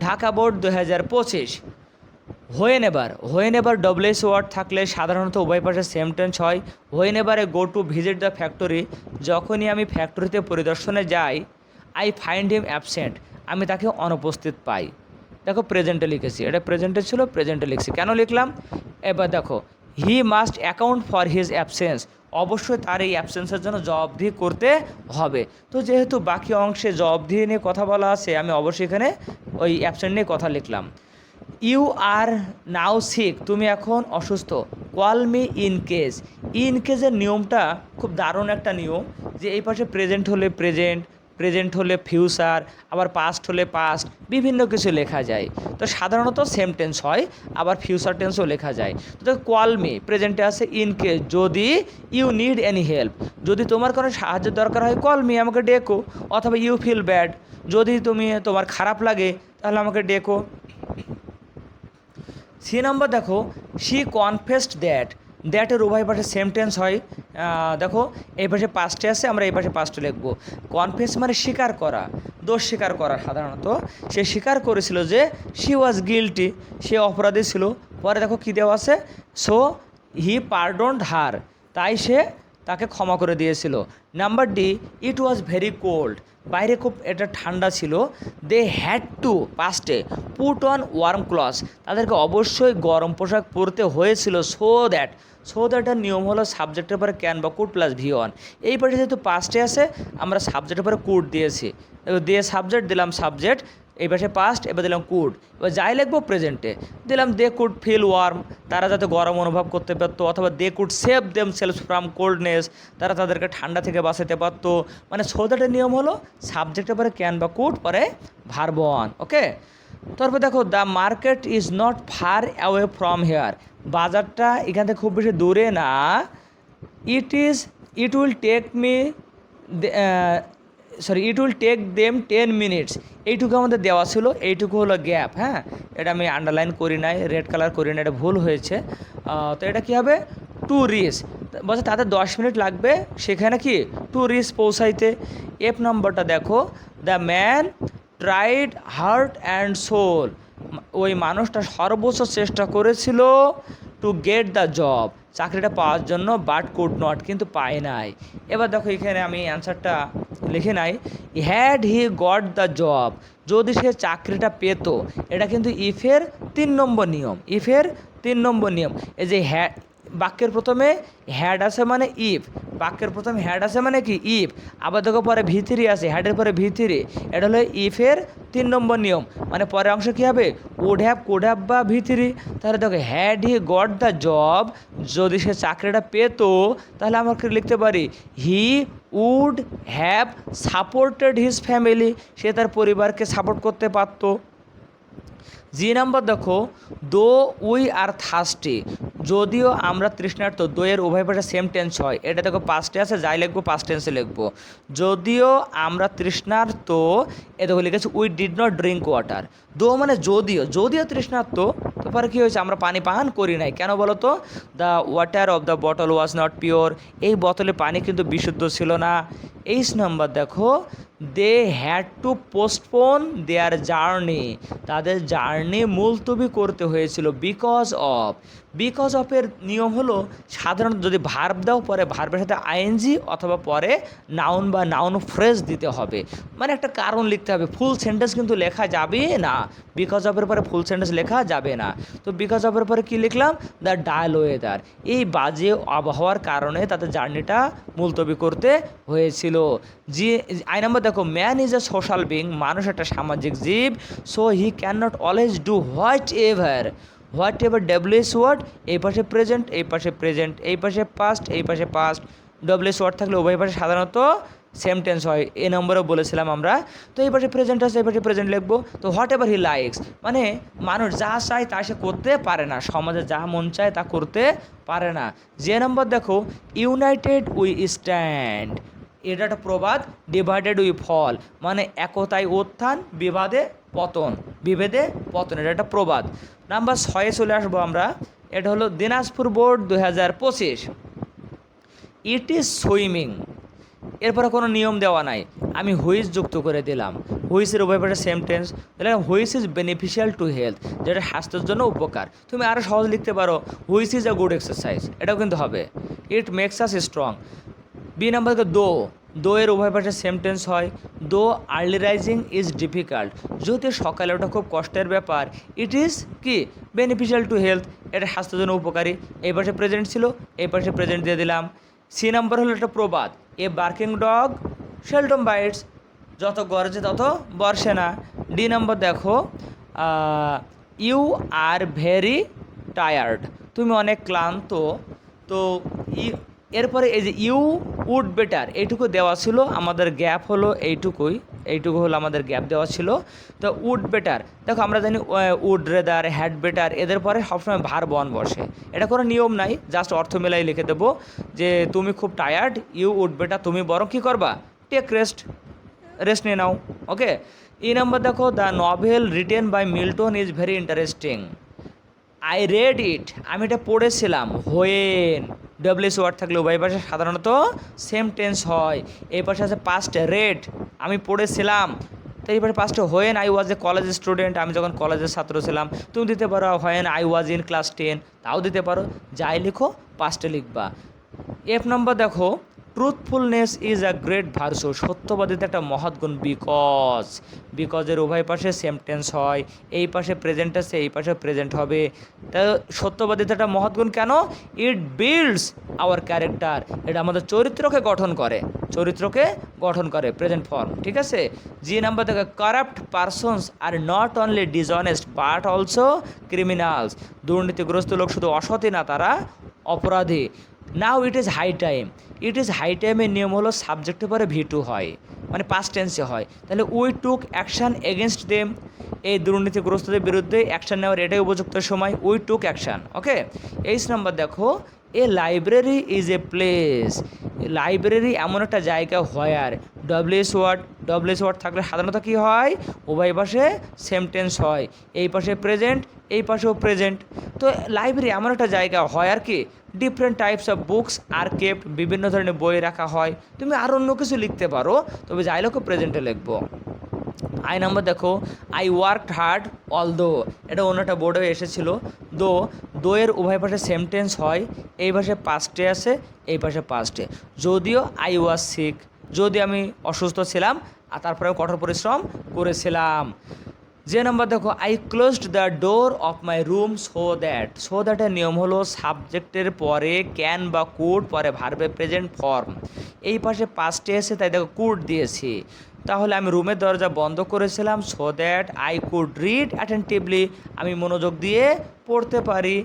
Dhaka board 2025। Whenever ডব্লিউএস word থাকলে সাধারণত উভয় পাশে সেম টেন্স হয়। When ever I go to visit the factory, যখনই আমি ফ্যাক্টরিতে পরিদর্শনে যাই। আই ফাইন্ড হিম অ্যাবসেন্ট, আমি তাকে অনুপস্থিত পাই। দেখো প্রেজেন্টে লিখেছি, এটা প্রেজেন্টে ছিল, প্রেজেন্টে লিখছি। কেন লিখলাম এবার দেখো, he must account for his absence, অবশ্যই তার এই অ্যাবসেন্সের জন্য জবাবদিহি করতে হবে। তো যেহেতু বাকি অংশে জবাবদিহি নিয়ে কথা বলা আছে, আমি অবশ্যই এখানে ওই অ্যাবসেন্ট নিয়ে কথা লিখলাম। ইউ আর নাও সিক, তুমি এখন অসুস্থ। Call me in case, in কেসের নিয়মটা খুব দারুণ একটা নিয়ম, যে এই পাশে প্রেজেন্ট হলে প্রেজেন্ট, প্রেজেন্ট হলে ফিউচার, আবার পাস্ট হলে পাস্ট, বিভিন্ন কিছু লেখা যায়। তো সাধারণত সেম টেন্স হয়, আবার ফিউচার টেন্সও লেখা যায়। তো কল মি প্রেজেন্টে আছে, ইন কেস যদি ইউ নিড এনি হেল্প, যদি তোমার কোনো সাহায্যের দরকার হয় কল মি, আমাকে ডেকো। অথবা ইউ ফিল ব্যাড, যদি তোমার খারাপ লাগে তাহলে আমাকে ডেকো। সি নাম্বার দেখো, শি কনফেসড দ্যাটের উভয় পাশে সেম টেন্স হয়। দেখো এই পাশে পাস্টে আছে, আমরা এই পাশে পাস্টে লিখবো। কনফেস মানে স্বীকার করা, দোষ স্বীকার করা। সাধারণত সে স্বীকার করেছিল যে শি ওয়াজ গিলটি, সে অপরাধী ছিল। পরে দেখো কী দেওয়া আছে, সো হি পারডন্ড হার, তাই সে তাকে ক্ষমা করে দিয়েছিল। Number D, it was very cold, বাইরে খুব এটা ঠান্ডা ছিল। দে হ্যাড টু পাস্টে পুট অন ওয়ার্ম ক্লথস, তাদেরকে অবশ্যই গরম পোশাক পরতে হয়েছিল। সো দ্যাটের নিয়ম হলো সাবজেক্টের পরে ক্যান বা কুড প্লাস ভি ওয়ান। এই পাশে যেহেতু পাস্টে আছে, আমরা সাবজেক্টের পরে কুড দিয়েছি, দিয়ে সাবজেক্ট দিলাম সাবজেক্ট, এই পাশে পাস্ট, এবার দিলাম কুড। এবার যাই লিখবো প্রেজেন্টে দিলাম দে কুড ফিল ওয়ার্ম, তারা যাতে গরম অনুভব করতে পারতো। অথবা they could save themselves from coldness, তারা তাদেরকে ঠান্ডা থেকে বাঁচাতে পারতো। মানে সো দ্যাটের নিয়ম হলো সাবজেক্টের পরে ক্যান বা কুড, পরে ভার্ব ওয়ান। ওকে, তারপর দেখো the market is not far away from here, বাজারটা এখান থেকে খুব বেশি দূরে না। It will take me it will take them 10 minutes, এইটুকু আমাদের দেওয়া ছিল, এইটুকু হলো গ্যাপ। হ্যাঁ, এটা আমি আন্ডারলাইন করি নাই, রেড কালার করি না, এটা ভুল হয়েছে। তো এটা কী হবে, টু রিচ, বলছে তাদের 10 মিনিট লাগবে সেখানে কি টু রিচ পৌঁছাইতে। এফ নম্বরটা দেখো, the man tried heart and soul, ওই মানুষটা সর্বোচ্চ চেষ্টা করেছিল টু গেট দ্য জব, চাকরিটা পাওয়ার জন্য, বাট কুড নট, কিন্তু পায় নাই। এবার দেখো এখানে আমি অ্যান্সারটা লিখে নাই, had he got the job, যদি সে চাকরিটা পেত। এটা কিন্তু ইফের 3 নম্বর নিয়ম, ইফের 3 নম্বর নিয়ম। এই যে বাক্যের প্রথমে হ্যাড আছে মানে ইফ, বাক্যের প্রথমে হ্যাড আছে মানে কি ইফ, আবার দেখো পরে ভিতরি আছে, হ্যাডের পরে ভিতরি, এটা হলো ইফের 3 নম্বর নিয়ম। মানে পরের অংশ কী হবে, উড হ্যাভ, কুড হ্যাভ বা ভিতরি। তাহলে দেখো had he got the job, যদি সে চাকরিটা পেত তাহলে আমরা লিখতে পারি he would have supported his family, সে তার পরিবারকে সাপোর্ট করতে পারতো। জি নাম্বার দেখো, দো উই আর থার্স্টি, যদিও আমরা তৃষ্ণার্ত, দোয়ের উভয় পাশে সেম টেন্স হয়। এটা দেখো পাস্টে আছে, যাই লিখবো পাস্ট টেন্সে লিখবো। যদিও আমরা তৃষ্ণার্ত, এ দেখো লিখেছে we did not drink water. দো মানে যদিও তৃষ্ণার্ত, তারপরে কী হয়েছে, আমরা পানি পান করি নাই। কেন বলো তো, the water of the bottle was not pure, এই বোতলে পানি কিন্তু বিশুদ্ধ ছিল না। 8 নম্বর দেখো, they had to postpone their journey, তাদের জার্নি মুলতবি করতে হয়েছিল। বিকজ অফের নিয়ম হলো সাধারণত যদি ভার্ব দাও, পরে ভার্বের সাথে আইএনজি অথবা পরে নাউন বা নাউন ফ্রেজ দিতে হবে, মানে একটা কারণ লিখতে হবে। ফুল সেন্টেন্স কিন্তু লেখা যাবে না, বিকজ অফের পরে ফুল সেন্টেন্স লেখা যাবে না। তো বিকজ অফের পরে কী লিখলাম, দ্য ডাল ওয়েদার, এই বাজে আবহাওয়ার কারণে তাদের জার্নিটা মুলতবি করতে হয়েছিল। আই নাম্বার দেখো, man is a social being, মানুষ একটা সামাজিক জীব। So he can not always do whatever ডব্লিউএস ওয়ার্ড, এই পাশে প্রেজেন্ট, এই পাশে প্রেজেন্ট, এই পাশে পাস্ট, এই পাশে পাস্ট। ডব্লিউএস ওয়ার্ড থাকলে উভয় পাশে সাধারণত সেম টেন্স হয়, এ নম্বরেও বলেছিলাম আমরা। তো এই পাশে প্রেজেন্ট আছে, এই পাশে প্রেজেন্ট লিখবো। তো হোয়াট এভার হি লাইকস, মানে মানুষ যা চায় তা সে করতে পারে না, সমাজে যা মন চায় তা করতে পারে না। যে নম্বর দেখো, ইউনাইটেড উই স্ট্যান্ড, এটা একটা প্রবাদ। ডিভাইডেড উই ফল, মানে একতায় উত্থান, বিভেদে পতন, এটা একটা প্রবাদ। নাম্বার 6 চলে আসবো আমরা, এটা হলো Dinajpur board 2025। It is swimming, এরপরে কোনো নিয়ম দেওয়া নাই, আমি হুইজ যুক্ত করে দিলাম। হুইচের উভয় পাশে সেম টেন্স, তাহলে which is beneficial to health, যেটা স্বাস্থ্যের জন্য উপকার। তুমি আরও সহজ লিখতে পারো which is a good exercise, এটাও কিন্তু হবে। It makes us strong. B number দেখো দো এর উভয় পাশে সেম টেন্স হয়। দো আর্লি রাইজিং ইজ ডিফিকাল্ট, যদি সকালে ওঠা খুব কষ্টের ব্যাপার, ইট ইজ কি বেনিফিশিয়াল টু হেলথ, এটা স্বাস্থ্যের জন্য উপকারী। এই পাশে প্রেজেন্ট ছিল, এই পাশে প্রেজেন্ট দিয়ে দিলাম। সি নাম্বার হলো একটা প্রবাদ, a barking dog seldom bites, যত গরজে তত বর্ষে না। ডি নাম্বার দেখো ইউ আর ভেরি টায়ার্ড, তুমি অনেক ক্লান্ত। তো এরপরে এই যে ইউ উড বেটার, এইটুকু দেওয়া ছিল, আমাদের গ্যাপ হলো এইটুকু হলো আমাদের গ্যাপ দেওয়া ছিল। তো উড বেটার, দেখো আমরা জানি উড রেদার, হ্যাড বেটার, এদের পরে সবসময় ভার বন বসে, এটা কোনো নিয়ম নাই, জাস্ট অর্থ মেলাই লিখে দেবো যে তুমি খুব টায়ার্ড, ইউ উড বেটার, তুমি বরং কী করবা, টেক রেস্ট নিয়ে নাও। ওকে। এই নাম্বার দেখো the novel written by Milton is very interesting. I read it, আমি এটা পড়েছিলাম। হোয়েন ডব্লিউএস ওয়ার্ড থাকলে উভয় পাশে সাধারণত সেম টেন্স হয়। এই পাশে আছে পাস্ট রেড, আমি পড়েছিলাম। তো এই পাশে পাস্টে when I was a college student, আমি যখন কলেজের ছাত্র ছিলাম। তুমি দিতে পারো when I was in class 10, তাও দিতে পারো, যাই লিখো পাস্টে লিখবা। এফ নম্বর দেখো truthfulness is a great virtue, সত্যবাদিতা একটা মহৎ গুণ। বিকজের উভয় পাশে সেম টেন্স হয়, এই পাশে প্রেজেন্ট আছে, এই পাশে প্রেজেন্ট হবে। তা সত্যবাদিতা একটা মহৎ গুণ কেন, ইট বিল্ডস আওয়ার ক্যারেক্টার, এটা আমাদের চরিত্রকে গঠন করে, প্রেজেন্ট ফর্ম, ঠিক আছে। জি নাম্বার দেখো corrupt persons are not only dishonest but also criminals, দুর্নীতিগ্রস্ত লোক শুধু অসৎই না, তারা অপরাধী। নাও ইট ইজ হাই টাইমের নিয়ম হলো সাবজেক্টের পরে V2 হয়, মানে পাস্ট টেন্সে হয়। তাহলে we took action against them, এই দুর্নীতিগ্রস্তদের বিরুদ্ধে অ্যাকশান নেওয়ার এটাই উপযুক্ত সময়, we took action. Okay. 8 number দেখো a library is a place, library এমন একটা জায়গা হোয়ার ডব্লিউএস ওয়ার্ড থাকলে সাধারণত কী হয়, উভয় পাশে সেম টেন্স হয়, এই পাশে প্রেজেন্ট, এই পাশেও প্রেজেন্ট। তো লাইব্রেরি এমন একটা জায়গা হয় আর কি, different types of books are kept, বিভিন্ন ধরনের বই রাখা হয়। তুমি আর অন্য কিছু লিখতে পারো, তবে যাই লোক প্রেজেন্টে লিখবো। আই নাম্বার দেখো আই ওয়ার্কড হার্ড অলদো, এটা অন্যটা বোর্ডে এসেছিলো। দো এর উভয় পাশে সেম টেন্স হয়, এই পাশে পাস্টে আছে, এই পাশে পাস্টে। যদিও আই ওয়াজ সিক, যদি আমি অসুস্থ ছিলাম আর তারপরে কঠোর পরিশ্রম করেছিলাম। যে নাম্বার দেখো I closed the door of my room so দ্যাটের নিয়ম হলো সাবজেক্টের পরে ক্যান বা কুড, পরে ভার্বে প্রেজেন্ট ফর্ম, এই পাশে পাস্টে এসে তাই দেখো কুড দিয়েছি। তাহলে আমি রুমের দরজা বন্ধ করেছিলাম so that I could read attentively, আমি মনোযোগ দিয়ে পড়তে পারি।